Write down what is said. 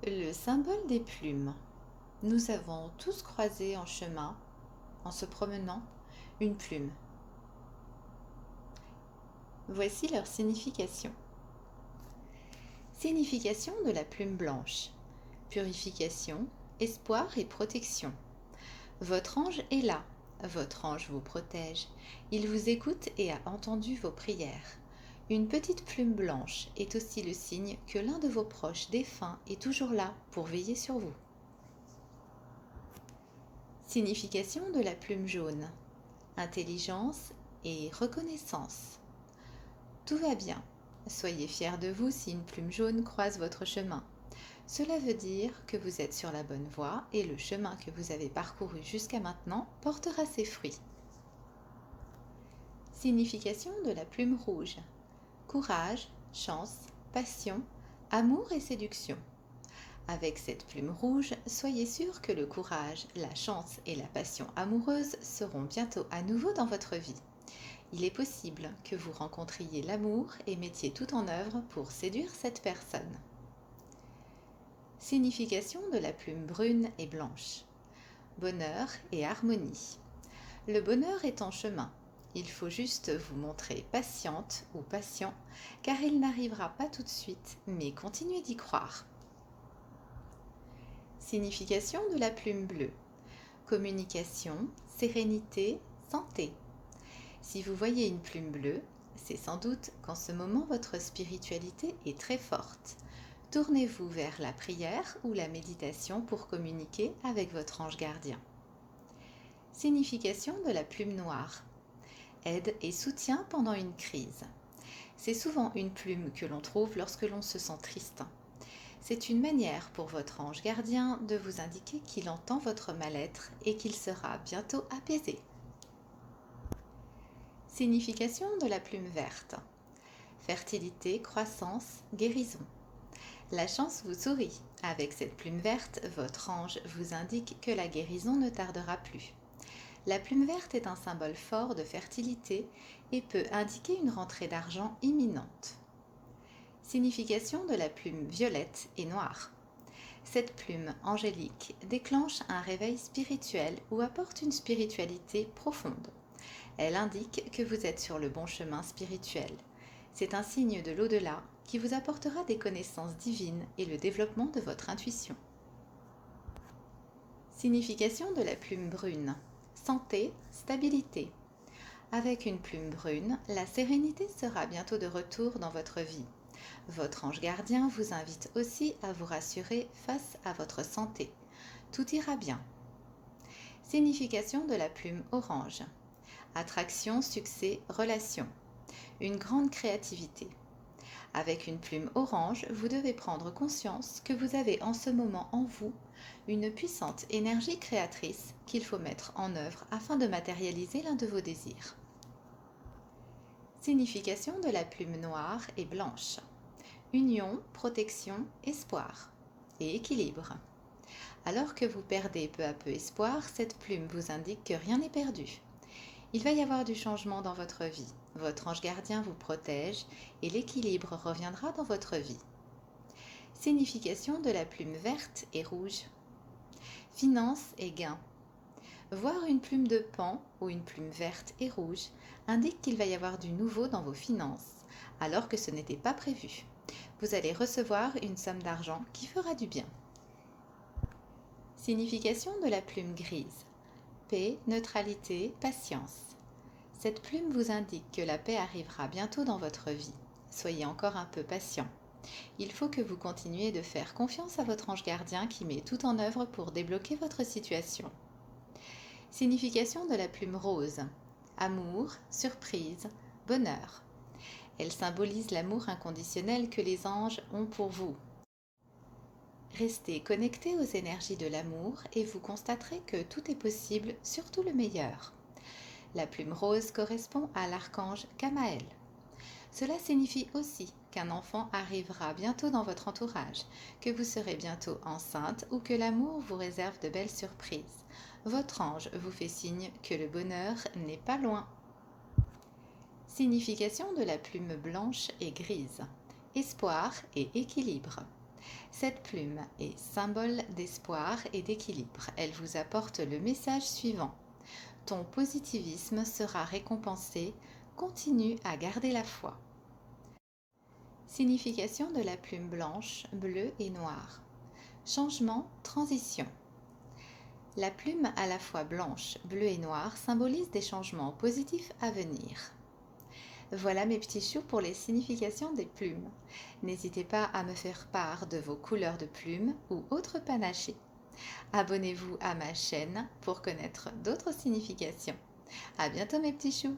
Le symbole des plumes. Nous avons tous croisé en chemin, en se promenant, une plume. Voici leur signification. Signification de la plume blanche. Purification, espoir et protection. Votre ange est là. Votre ange vous protège. Il vous écoute et a entendu vos prières. Une petite plume blanche est aussi le signe que l'un de vos proches défunts est toujours là pour veiller sur vous. Signification de la plume jaune. Intelligence et reconnaissance. Tout va bien. Soyez fiers de vous si une plume jaune croise votre chemin. Cela veut dire que vous êtes sur la bonne voie et le chemin que vous avez parcouru jusqu'à maintenant portera ses fruits. Signification de la plume rouge. Courage, chance, passion, amour et séduction. Avec cette plume rouge, soyez sûr que le courage, la chance et la passion amoureuse seront bientôt à nouveau dans votre vie. Il est possible que vous rencontriez l'amour et mettiez tout en œuvre pour séduire cette personne. Signification de la plume brune et blanche. Bonheur et harmonie. Le bonheur est en chemin. Il faut juste vous montrer patiente ou patient, car il n'arrivera pas tout de suite, mais continuez d'y croire. Signification de la plume bleue. Communication, sérénité, santé. Si vous voyez une plume bleue, c'est sans doute qu'en ce moment votre spiritualité est très forte. Tournez-vous vers la prière ou la méditation pour communiquer avec votre ange gardien. Signification de la plume noire. Aide et soutien pendant une crise. C'est souvent une plume que l'on trouve lorsque l'on se sent triste. C'est une manière pour votre ange gardien de vous indiquer qu'il entend votre mal-être et qu'il sera bientôt apaisé. Signification de la plume verte. Fertilité, croissance, guérison. La chance vous sourit. Avec cette plume verte, votre ange vous indique que la guérison ne tardera plus. La plume verte est un symbole fort de fertilité et peut indiquer une rentrée d'argent imminente. Signification de la plume violette et noire. Cette plume angélique déclenche un réveil spirituel ou apporte une spiritualité profonde. Elle indique que vous êtes sur le bon chemin spirituel. C'est un signe de l'au-delà qui vous apportera des connaissances divines et le développement de votre intuition. Signification de la plume brune. Santé, stabilité. Avec une plume brune, la sérénité sera bientôt de retour dans votre vie. Votre ange gardien vous invite aussi à vous rassurer face à votre santé. Tout ira bien. Signification de la plume orange. Attraction, succès, relation. Une grande créativité. Avec une plume orange, vous devez prendre conscience que vous avez en ce moment en vous une puissante énergie créatrice qu'il faut mettre en œuvre afin de matérialiser l'un de vos désirs. Signification de la plume noire et blanche. Union, protection, espoir et équilibre. Alors que vous perdez peu à peu espoir, cette plume vous indique que rien n'est perdu. Il va y avoir du changement dans votre vie. Votre ange gardien vous protège et l'équilibre reviendra dans votre vie. Signification de la plume verte et rouge. Finances et gains. Voir une plume de pan ou une plume verte et rouge indique qu'il va y avoir du nouveau dans vos finances, alors que ce n'était pas prévu. Vous allez recevoir une somme d'argent qui fera du bien. Signification de la plume grise. Paix, neutralité, patience. Cette plume vous indique que la paix arrivera bientôt dans votre vie. Soyez encore un peu patient. Il faut que vous continuiez de faire confiance à votre ange gardien qui met tout en œuvre pour débloquer votre situation. Signification de la plume rose. Amour, surprise, bonheur. Elle symbolise l'amour inconditionnel que les anges ont pour vous. Restez connecté aux énergies de l'amour et vous constaterez que tout est possible, surtout le meilleur. La plume rose correspond à l'archange Kamaël. Cela signifie aussi qu'un enfant arrivera bientôt dans votre entourage, que vous serez bientôt enceinte ou que l'amour vous réserve de belles surprises. Votre ange vous fait signe que le bonheur n'est pas loin. Signification de la plume blanche et grise. Espoir et équilibre. Cette plume est symbole d'espoir et d'équilibre. Elle vous apporte le message suivant. Ton positivisme sera récompensé. Continue à garder la foi. Signification de la plume blanche, bleue et noire. Changement, transition. La plume à la fois blanche, bleue et noire symbolise des changements positifs à venir. Voilà mes petits choux pour les significations des plumes. N'hésitez pas à me faire part de vos couleurs de plumes ou autres panachés. Abonnez-vous à ma chaîne pour connaître d'autres significations. À bientôt mes petits choux!